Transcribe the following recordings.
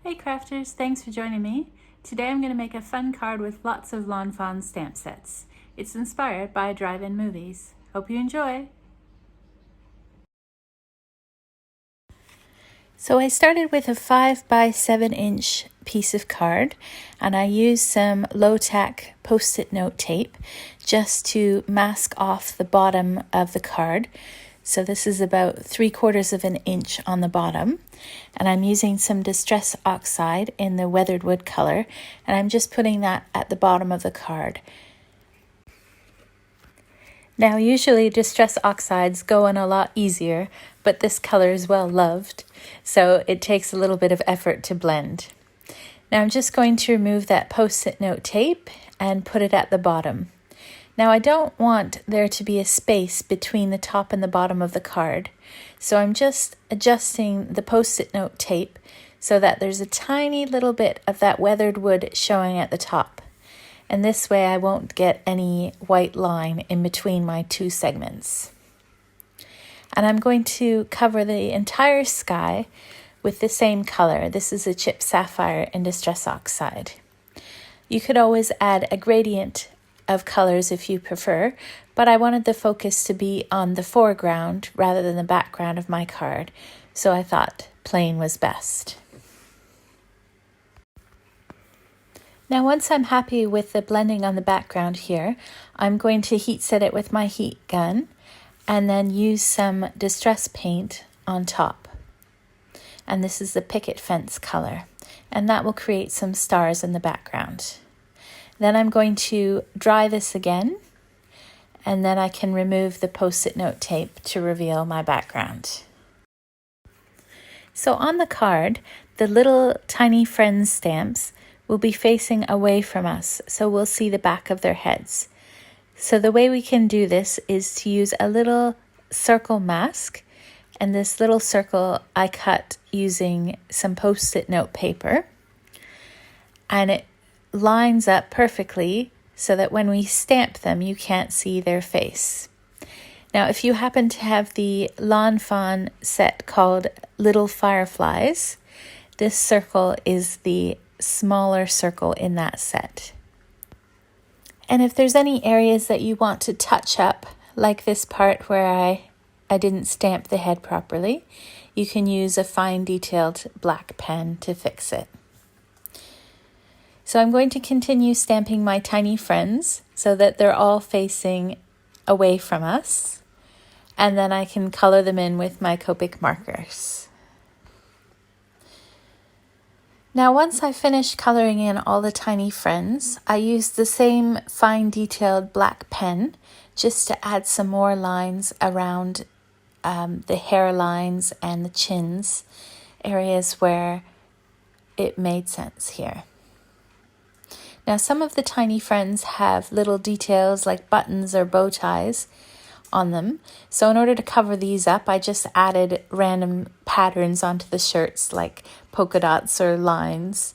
Hey crafters, thanks for joining me. Today I'm going to make a fun card with lots of Lawn Fawn stamp sets. It's inspired by drive-in movies. Hope you enjoy! So I started with a 5 by 7 inch piece of card, and I used some low-tack post-it note tape just to mask off the bottom of the card. So this is about 3/4 of an inch on the bottom, and I'm using some Distress Oxide in the weathered wood color, and I'm just putting that at the bottom of the card. Now usually Distress Oxides go on a lot easier, but this color is well loved, so it takes a little bit of effort to blend. Now I'm just going to remove that post-it note tape and put it at the bottom. Now I don't want there to be a space between the top and the bottom of the card, so I'm just adjusting the post-it note tape so that there's a tiny little bit of that weathered wood showing at the top. And this way I won't get any white line in between my two segments. And I'm going to cover the entire sky with the same color. This is a Chipped Sapphire in Distress Oxide. You could always add a gradient of colors if you prefer, but I wanted the focus to be on the foreground rather than the background of my card, so I thought plain was best. Now once I'm happy with the blending on the background here, I'm going to heat set it with my heat gun and then use some distress paint on top. And this is the picket fence color, and that will create some stars in the background. Then I'm going to dry this again, and then I can remove the post-it note tape to reveal my background. So on the card, the little Tiny Friends stamps will be facing away from us, so we'll see the back of their heads. So the way we can do this is to use a little circle mask, and this little circle I cut using some post-it note paper, and it lines up perfectly so that when we stamp them you can't see their face. Now if you happen to have the Lawn Fawn set called Little Fireflies, this circle is the smaller circle in that set. And if there's any areas that you want to touch up, like this part where I didn't stamp the head properly, you can use a fine detailed black pen to fix it. So I'm going to continue stamping my tiny friends so that they're all facing away from us, and then I can color them in with my Copic markers. Now once I finish coloring in all the tiny friends, I used the same fine detailed black pen just to add some more lines around the hairlines and the chins, areas where it made sense here. Now some of the tiny friends have little details like buttons or bow ties on them. So in order to cover these up, I just added random patterns onto the shirts like polka dots or lines.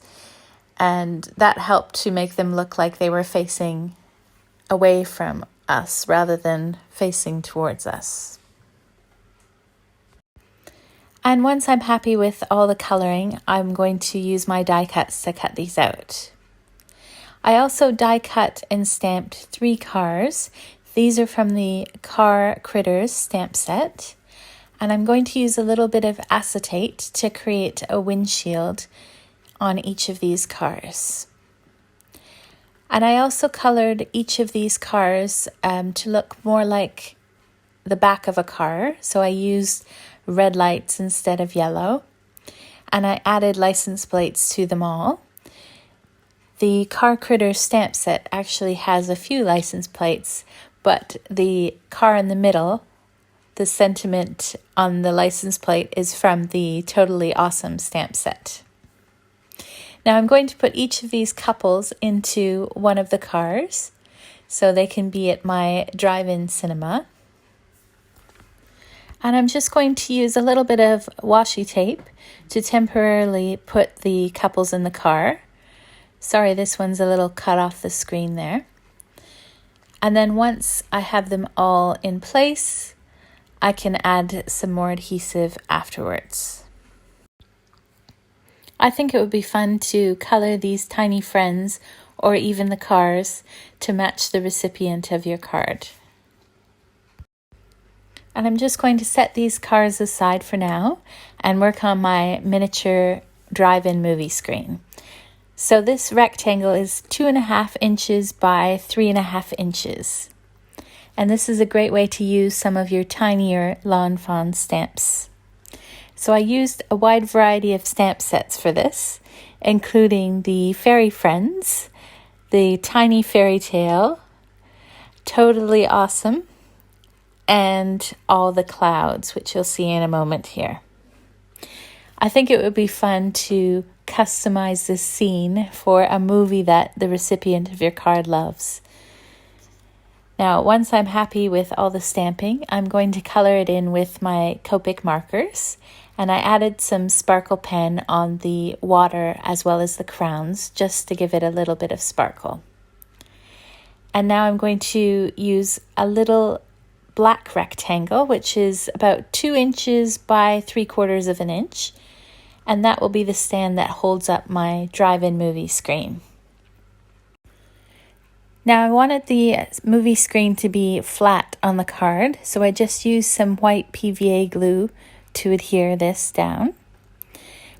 And that helped to make them look like they were facing away from us rather than facing towards us. And once I'm happy with all the coloring, I'm going to use my die cuts to cut these out. I also die cut and stamped 3 cars. These are from the Car Critters stamp set. And I'm going to use a little bit of acetate to create a windshield on each of these cars. And I also colored each of these cars to look more like the back of a car. So I used red lights instead of yellow. And I added license plates to them all. The Car Critters stamp set actually has a few license plates, but the car in the middle, the sentiment on the license plate is from the Totally Awesome stamp set. Now I'm going to put each of these couples into one of the cars so they can be at my drive-in cinema. And I'm just going to use a little bit of washi tape to temporarily put the couples in the car. Sorry, this one's a little cut off the screen there. And then once I have them all in place, I can add some more adhesive afterwards. I think it would be fun to color these tiny friends or even the cars to match the recipient of your card. And I'm just going to set these cars aside for now and work on my miniature drive-in movie screen. So this rectangle is 2.5 inches by 3.5 inches. And this is a great way to use some of your tinier Lawn Fawn stamps. So I used a wide variety of stamp sets for this, including the Fairy Friends, the Tiny Fairy Tale, Totally Awesome, and all the clouds, which you'll see in a moment here. I think it would be fun to customize this scene for a movie that the recipient of your card loves. Now, once I'm happy with all the stamping, I'm going to color it in with my Copic markers, and I added some sparkle pen on the water as well as the crowns just to give it a little bit of sparkle. And now I'm going to use a little black rectangle, which is about 2 inches by 3/4 of an inch, and that will be the stand that holds up my drive-in movie screen. Now I wanted the movie screen to be flat on the card, so I just used some white PVA glue to adhere this down.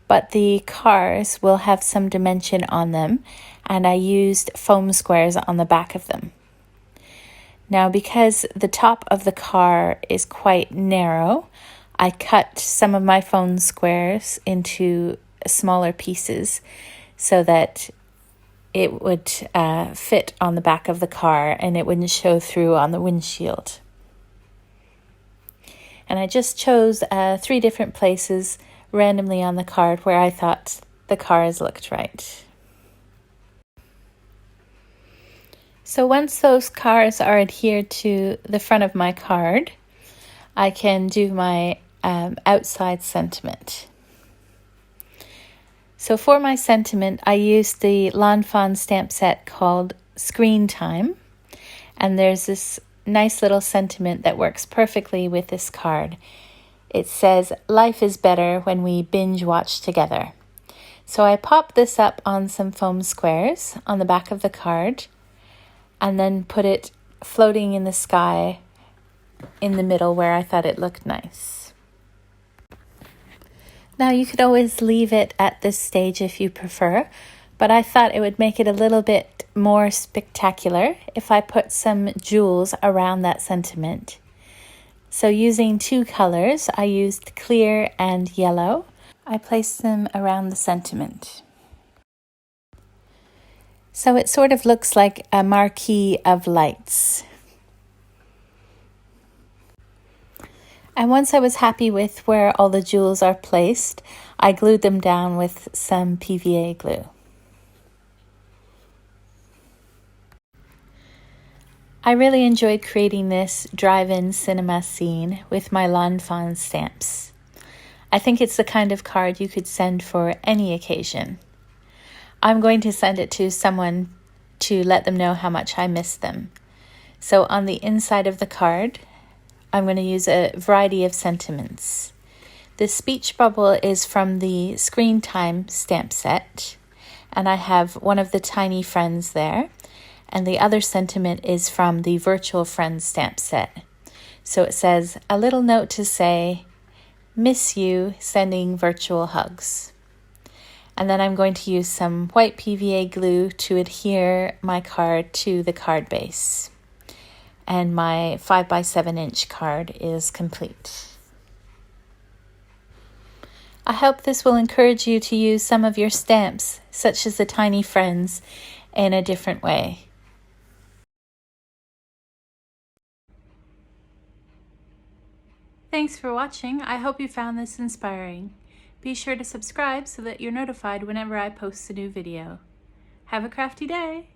But the cars will have some dimension on them, and I used foam squares on the back of them. Now, because the top of the car is quite narrow, I cut some of my foam squares into smaller pieces so that it would fit on the back of the car and it wouldn't show through on the windshield. And I just chose 3 different places randomly on the card where I thought the cars looked right. So once those cars are adhered to the front of my card, I can do my outside sentiment. So for my sentiment, I used the Lawn Fawn stamp set called Screen Time, and there's this nice little sentiment that works perfectly with this card. It says, "Life is better when we binge watch together." So I popped this up on some foam squares on the back of the card, and then put it floating in the sky in the middle where I thought it looked nice. Now you could always leave it at this stage if you prefer, but I thought it would make it a little bit more spectacular if I put some jewels around that sentiment. So using 2 colors, I used clear and yellow. I placed them around the sentiment. So it sort of looks like a marquee of lights. And once I was happy with where all the jewels are placed, I glued them down with some PVA glue. I really enjoyed creating this drive-in cinema scene with my Lawn Fawn stamps. I think it's the kind of card you could send for any occasion. I'm going to send it to someone to let them know how much I miss them. So on the inside of the card, I'm going to use a variety of sentiments. The speech bubble is from the Screen Time stamp set, and I have one of the Tiny Friends there, and the other sentiment is from the Virtual Friends stamp set. So it says, "A little note to say, miss you, sending virtual hugs." And then I'm going to use some white PVA glue to adhere my card to the card base. And my 5 by 7 inch card is complete. I hope this will encourage you to use some of your stamps, such as the Tiny Friends, in a different way. Thanks for watching. I hope you found this inspiring. Be sure to subscribe so that you're notified whenever I post a new video. Have a crafty day!